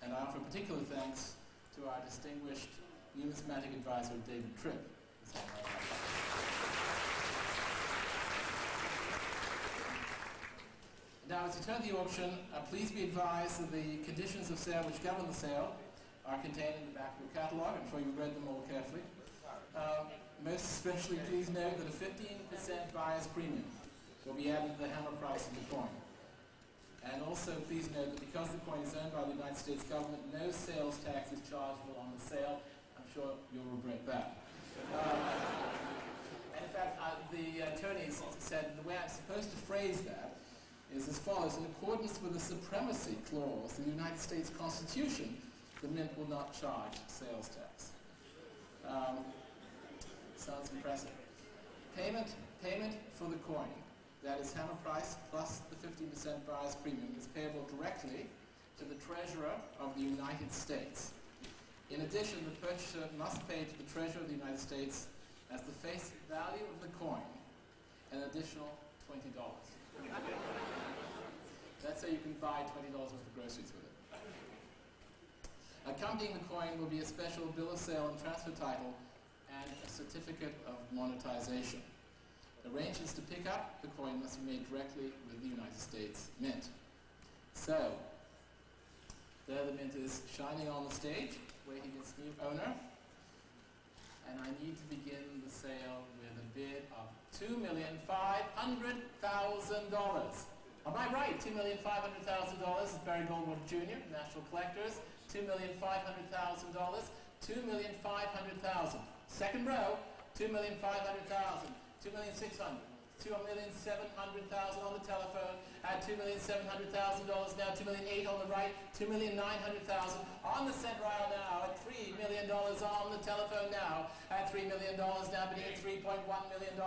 And I offer particular thanks to our distinguished numismatic advisor, David Tripp. Now, as you turn the auction, please be advised that the conditions of sale which govern the sale are contained in the back of your catalogue. I'm sure you've read them all carefully. Most especially, please note that a 15% buyer's premium will be added to the hammer price of the coin. And also, please note that because the coin is owned by the United States government, no sales tax is chargeable on the sale. I'm sure you'll regret that. And in fact, the attorneys said the way I'm supposed to phrase that is as follows: in accordance with the supremacy clause of the United States Constitution, the Mint will not charge sales tax. Sounds impressive. Payment for the coin, that is hammer price plus the 15% buyer's premium, is payable directly to the Treasurer of the United States. In addition, the purchaser must pay to the Treasurer of the United States as the face value of the coin an additional $20. That's how you can buy $20 worth of groceries with it. Accompanying the coin will be a special bill of sale and transfer title and a certificate of monetization. Arrangements to pick up the coin must be made directly with the United States Mint. So, there the Mint is shining on the stage, waiting its new owner. And I need to begin the sale with a bid of $2,500,000. Am I right? $2,500,000 is Barry Goldwater Jr., National Collectors. $2,500,000. $2,500,000. Second row, $2,500,000. $2,600,000. $2,700,000 on the telephone at $2,700,000 now. $2,800,000 on the right. $2,900,000 on the center aisle now at $3 million on the telephone now at $3 million now, bidding at $3.1 million.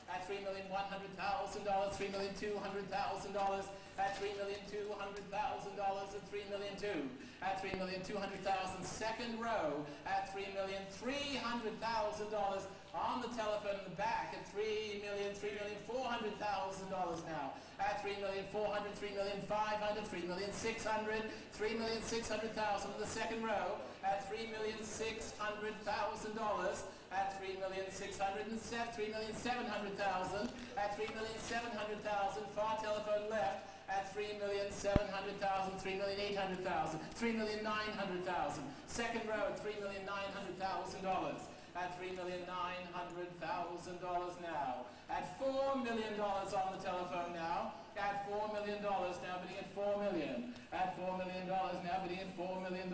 At $3,100,000, $3,200,000, at $3,200,000, at $3,200,000, at $3,200,000, second row, at $3,300,000 on the telephone in the back, at $3,400,000 now, at $3,400,000, $3,500,000, $3,600,000, $3,600,000 in the second row, at $3,600,000, at $3,700,000, at $3,700,000, far telephone left, at $3,700,000, $3,800,000, $3,900,000, second row at $3,900,000, at $3,900,000 now, at $4 million on the telephone now, at $4 million now, bidding at $4 million, at $4 million now, bidding at $4 million,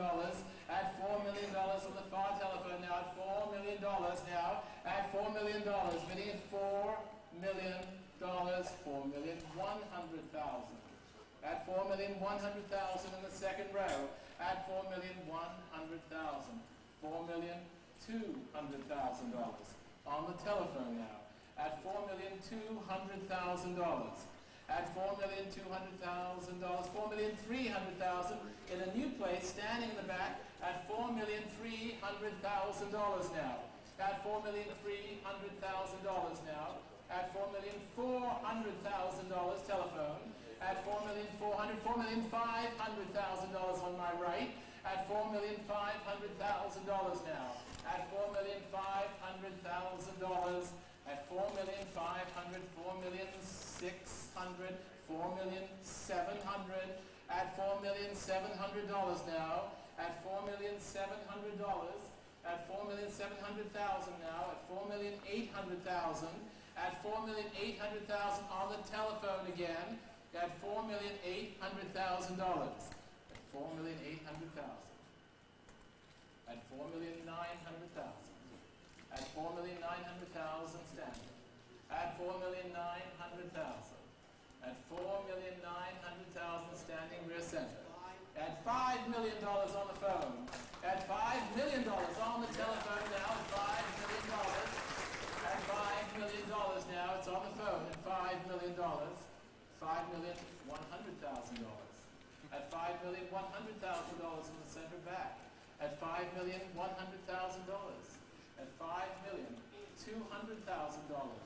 at $4 million on the far telephone now, at $4 million now, at $4 million, bidding at $4 million, $4,100,000, at $4,100,000 in the second row, at $4,100,000, $4,200,000 on the telephone now, at $4,200,000, at $4,200,000, $4,300,000 in a new place standing in the back at $4,300,000 now, at $4,300,000 now, at $4,400,000 telephone, at $4,400,000, $4,500,000 on my right, at $4,500,000 now, at $4,500,000, at $4,500,000, $4,600,000, $4,700,000, at $4,700,000 now, at $4,700,000, at $4,700,000 now, at $4,800,000, at $4,800,000 on the telephone again, at $4,800,000, at $4,800,000, at $4,900,000, at $4,900,000 standing, at $4,900,000, at $4,900,000 standing rear center, at $5 million on the phone, at $5 million on the telephone now, at $5 million, at $5 million now, it's on the phone, at $5 million, $5,100,000, at $5,100,000 in the center back, at $5,100,000, at $5,200,000,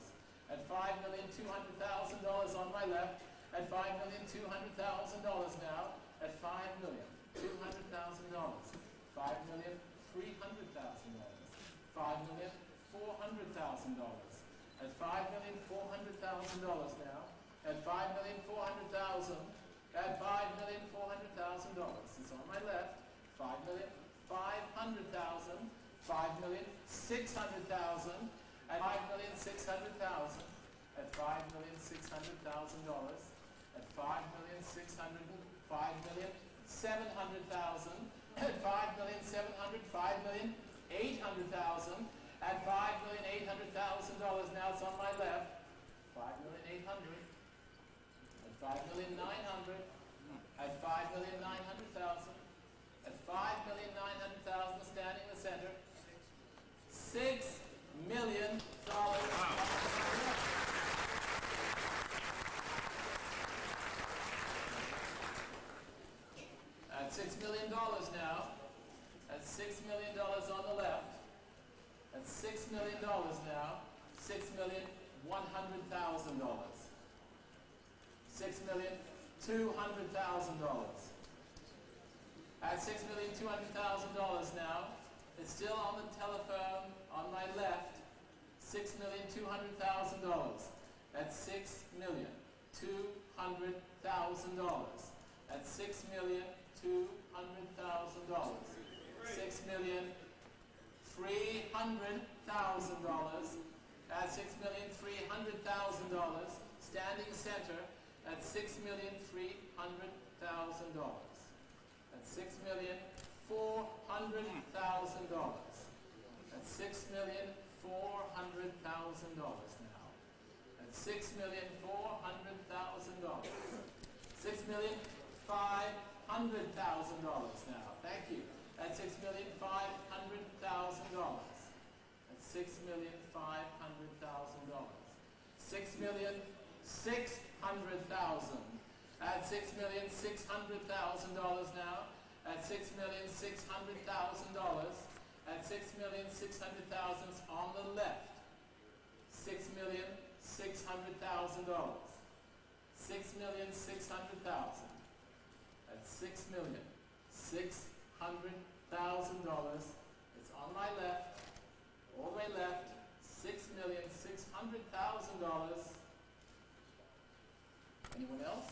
at $5,200,000 on my left, at $5,200,000 now, at $5,200,000 $5,300,000. $5,400,000. At $5,400,000 now. At $5,400,000. At $5,400,000. It's on my left. $5,500,000. $5,600,000. At $5,600,000. At $5,600,000. At $5,600,000. $5,700,000. At $5,700,000. $5,800,000. At $5,800,000. Now it's on my left. $5,800,000. At $5,900,000. At $5,900,000. At $5,900,000, standing in the center. $6 million. At $6 million now. At $6 million on the left. At $6 million now. $6,100,000. $6,200,000. At $6,200,000 now. It's still on the telephone on my left. $6,200,000. At $6,200,000. At $6,200,000. $6,300,000. At $6,300,000. Standing center at $6,300,000. At $6,400,000. At $6,400,000 now. At $6,400,000. $6,500,000 now. Thank you. At $6,500,000. At $6,500,000. $6,600,000. At $6,600,000 now. At $6,600,000. At $6,600,000 on the left. $6,600,000. $6,600,000. At $6,600,000. It's on my left. All the way left. $6,600,000. Anyone else?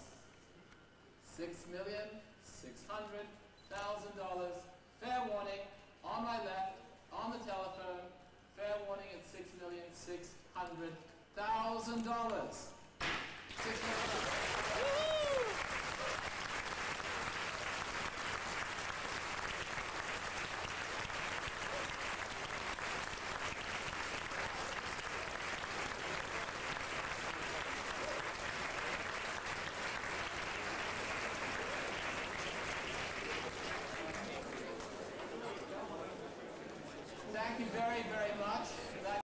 $6,600,000. Fair warning. On my left. On the telephone. Fair warning at $6,600,000. $6 million. Thank you very, very much. That